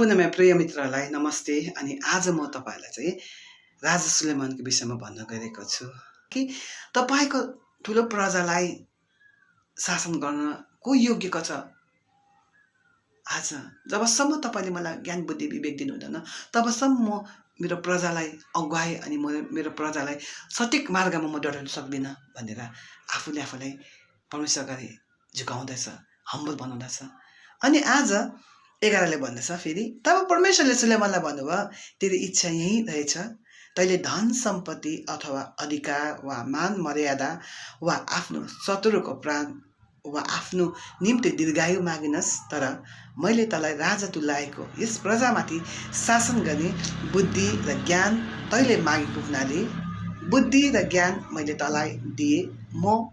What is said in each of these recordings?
पुनः मेरो प्रिय मित्रहरूलाई नमस्ते। अनि आज म तपाईँहरूलाई चाहिँ राजा सुलेमानको विषयमा भन्न गइरहेको छु कि तपाईँको ठुलो प्रजालाई शासन गर्न को योग्यको छ। आज जबसम्म तपाईँले मलाई ज्ञान बुद्धि विवेक दिनुहुँदैन तबसम्म म मेरो प्रजालाई अगुवाई अनि मेरो प्रजालाई सठिक मार्गमा म डराउन सक्दिनँ भनेर आफूले आफूलाई परमेश्वर अगाडि झुकाउँदैछ, हम्बल बनाउँदैछ। अनि आज 11ले भन्दैछ फेरि, तब परमेश्वरले सुलेमानलाई भन्नुभयो, तेरो इच्छा यही रहेछ, तैँले धन सम्पत्ति अथवा अधिकार वा मान मर्यादा वा आफ्नो शत्रुको प्राण वा आफ्नो निम्ति दीर्घायु मागिनस्, तर मैले तँलाई राजा तुल्याएको यस प्रजामाथि शासन गर्ने बुद्धि र ज्ञान तैँले मागेको हुनाले बुद्धि र ज्ञान मैले तँलाई दिए। म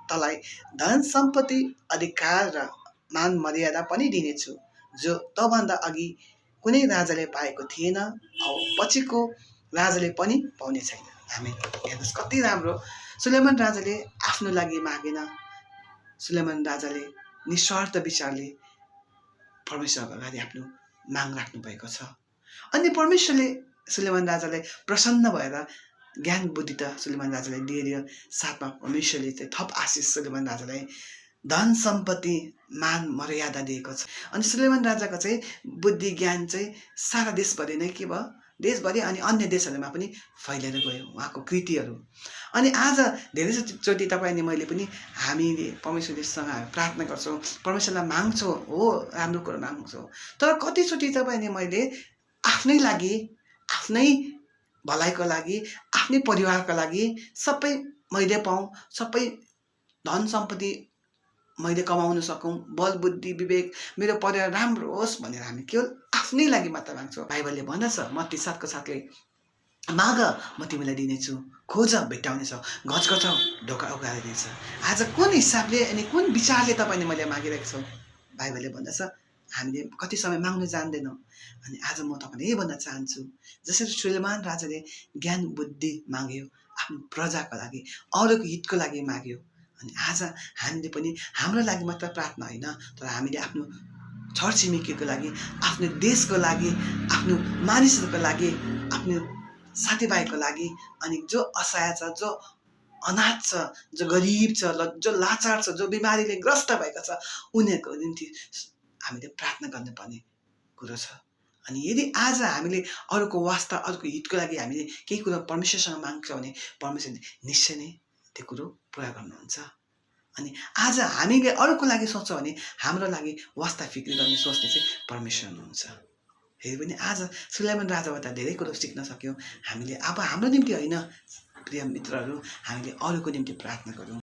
तँलाई धन सम्पत्ति अधिकार र मान मर्यादा पनि दिनेछु, जो तँभन्दा अघि कुनै राजाले पाएको थिएन औ पछिको राजाले पनि पाउने छैन। हामी हेर्नुहोस् कति राम्रो। सुलेमान राजाले आफ्नो लागि मागेन। सुलेमान राजाले निस्वार्थ विचारले परमेश्वरको अगाडि आफ्नो माग राख्नु भएको छ। अनि परमेश्वरले सुलेमान राजालाई प्रसन्न भएर ज्ञान बुद्धि त सुलेमान राजालाई दिइदियो, साथमा परमेश्वरले चाहिँ थप आशिष सुलेमान राजालाई धन सम्पत्ति मान मर्यादा दिएको छ। अनि सुलेमान राजाको चाहिँ बुद्धि ज्ञान चाहिँ सारा देशभरि नै के भयो, देशभरि अनि अन्य देशहरूमा पनि फैलिएर गयो उहाँको कृतिहरू। अनि आज धेरैचोटि तपाईँ अनि मैले पनि हामीले परमेश्वरसँग प्रार्थना गर्छौँ, परमेश्वरलाई माग्छौँ, हो राम्रो कुरो माग्छौँ, तर कतिचोटि तपाईँ अनि मैले आफ्नै लागि, आफ्नै भलाइको लागि, आफ्नै परिवारको लागि सबै मैले पाऊँ, सबै धन सम्पत्ति मैले कमाउन सकौँ, बल बुद्धि विवेक मेरो परिवार राम्रो होस् भनेर हामी केवल आफ्नै लागि मात्र माग्छौँ। बाइबलले भन्दछ मत्ती 7:7ले, माग म तिमीलाई दिनेछु, खोज भेट्टाउनेछौ, घचघचाउ ढोका उघारिदिनेछ। आज कुन हिसाबले अनि कुन विचारले तपाईँले मैले मागिरहेको छु? बाइबलले भन्दछ हामीले कति समय माग्नु जान्दैनौँ। अनि आज म तपाईँलाई यही भन्न चाहन्छु, जसरी सुलेमान राजाले ज्ञान बुद्धि माग्यो आफ्नो प्रजाको लागि, अरूको हितको लागि माग्यो, अनि आज हामीले पनि हाम्रो लागि मात्र प्रार्थना होइन, तर हामीले आफ्नो छरछिमेकीको लागि, आफ्नो देशको लागि, आफ्नो मानिसहरूको लागि, आफ्नो साथीभाइको लागि, अनि जो असहाय छ, जो अनाथ छ, जो गरिब छ, जो लाचार छ, जो बिमारीले ग्रस्त भएको छ, उनीहरूको निम्ति हामीले प्रार्थना गर्नुपर्ने कुरो छ। अनि यदि आज हामीले अरूको वास्ता, अरूको हितको लागि हामीले केही कुरो परमेश्वरसँग माग्छौँ भने परमेश्वरले निश्चय नै त्यो कुरो पुरा गर्नुहुन्छ। अनि आज हामीले अरूको लागि सोच्छौँ भने हाम्रो लागि वास्ता फिक्री गर्ने सोच्ने चाहिँ परमेश्वर हुनुहुन्छ। फेरि पनि आज सुलेमान राजाबाट धेरै कुरो सिक्न सक्यौँ हामीले। अब हाम्रो निम्ति होइन प्रिय मित्रहरू, हामीले अरूको निम्ति प्रार्थना गरौँ।